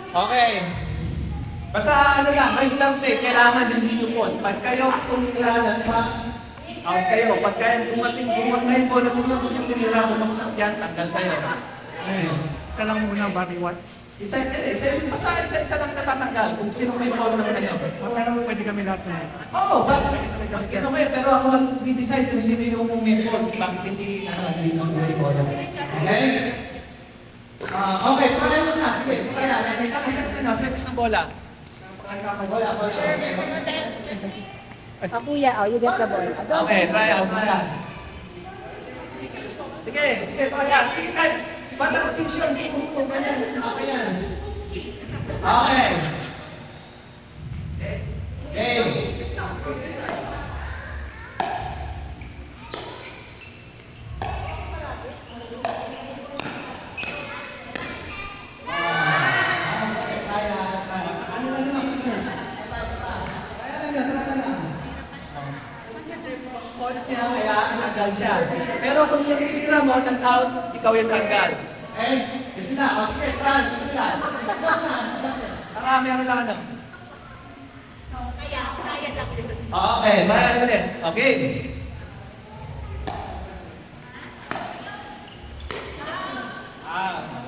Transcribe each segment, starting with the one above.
Okay. Basta ano lang, regular play, kailangan hindi nyo po. Pag kayo tumira ng fast, out kayo. Pag kayo bumatay po na sa inyo, kung yung tinira, bumaksak yan, tanggal kayo. Isa lang muna, bariwat. Isa lang natatanggal kung sino may foul na kayo. Pero pwede kami lahat na. Oo, bakit? Ito kayo, pero ako mag-decide kung sino yung may foul. Bakit hindi, hindi may foul. Okay? Okay, try mo na. Sige, try na. Isa-set na, service ng bola. Bola. Kuya, oh, you get the ball. Okay, try out na yan. Sige, try out. Sige, try. Basta position, kung ganyan. Okay yan. Okay. Okay. Pero kung yung sinira mo, nag-out, ikaw yung tanggal. Eh, hindi na. O sige, trans, sige na. Saka meron lang ano. Kaya lang din. Okay, bayan ulit. Okay.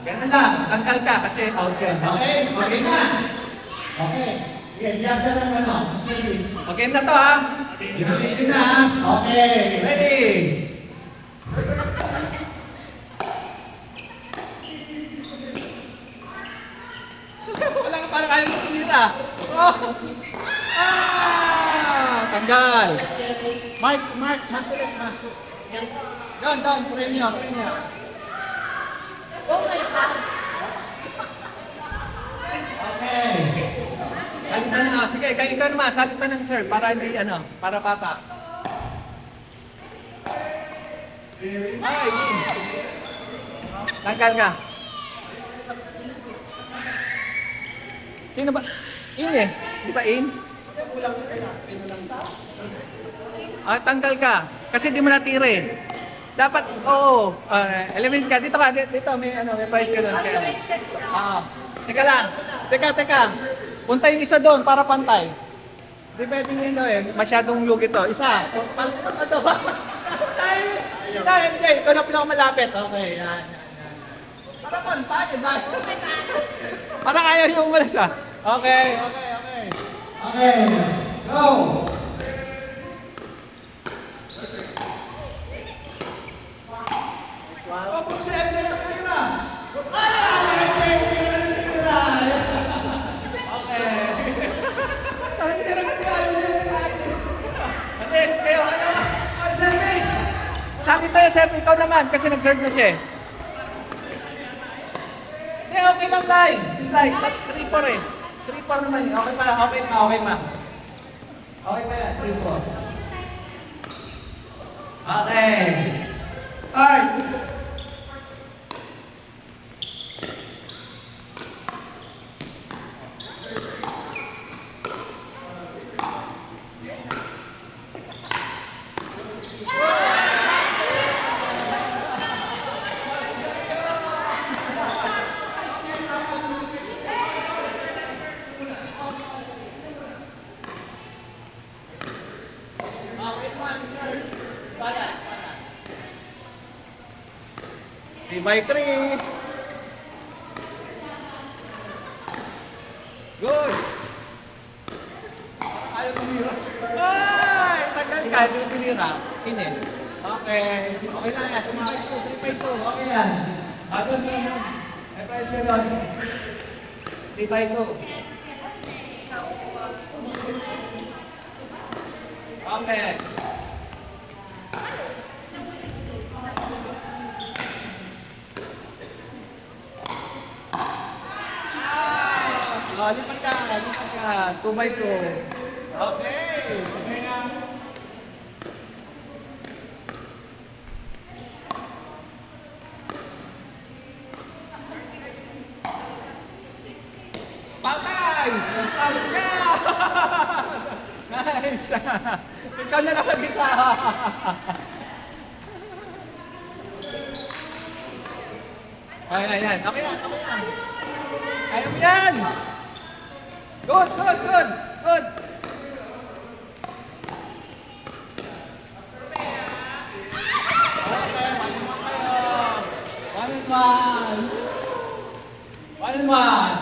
Ganun lang. Tanggal ka kasi out ka. Okay? Okay na. Okay. Yes, just na lang ano. Service. Okay na to ha. Ready na. Okay. Ready. Wala ka parang ayaw mo kumita. Oh. Tanggal. Mark ulit, Mark. Down, premium. Oh my God. Okay. Salitan na. Sige, kayo ka naman. Salitan ng sir para hindi para patas. Ay, in. Tanggal ka. Sino ba? In eh. Di ba in? Tanggal ka. Kasi di mo natira eh. Dapat, oo. Element ka. Dito ka. Dito, may price ka doon. Teka lang. Teka. Punta yung isa doon para pantay. Di pwede nyo masyadong lugi to. Isa. Palit ito ba? Hindi. Ikaw na pinakamalapit. Okay, yan. Para pantay. Parang ayaw yung umalas ah. Okay. Okay. Go! Wow. Next, service! Sabi tayo, sir, ikaw naman kasi nag-serve na siya eh. Okay lang tayo. It's like 3-4 eh. 3-4 naman eh. Okay pa. Okay pa yan, 3-4. Okay. Start! By 3. Good. Ayaw tumira. Ay! Tagal ka. Ayaw tumira. Ini. Okay. Okay lang yan. Tumakit ko. 3 by 2. Okay yan. Doon na yan. May price ka doon. 3 by 2. Okay. Lipat ka. 2 by 2. Okay. Okay na. Patay! Patay ka! Nice! Ikaw na naman isa. Ayan. Okay na. Kaya mo yan! Good, good, good, good! One and one! One and one!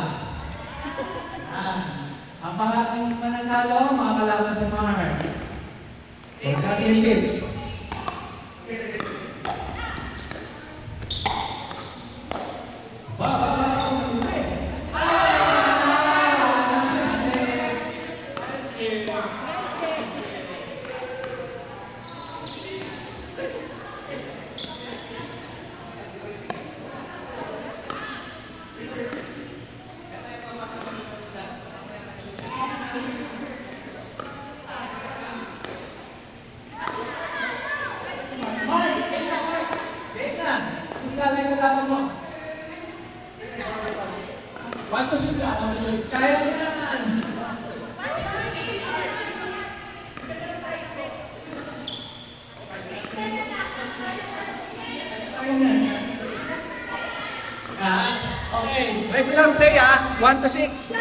Ang pangating mananalo, mga kalaban sa Mar. Championship. Iskala yung kalaban mo. 1 to 6 ako. Kaya mo yan. Okay. May bilang day 1 to 6.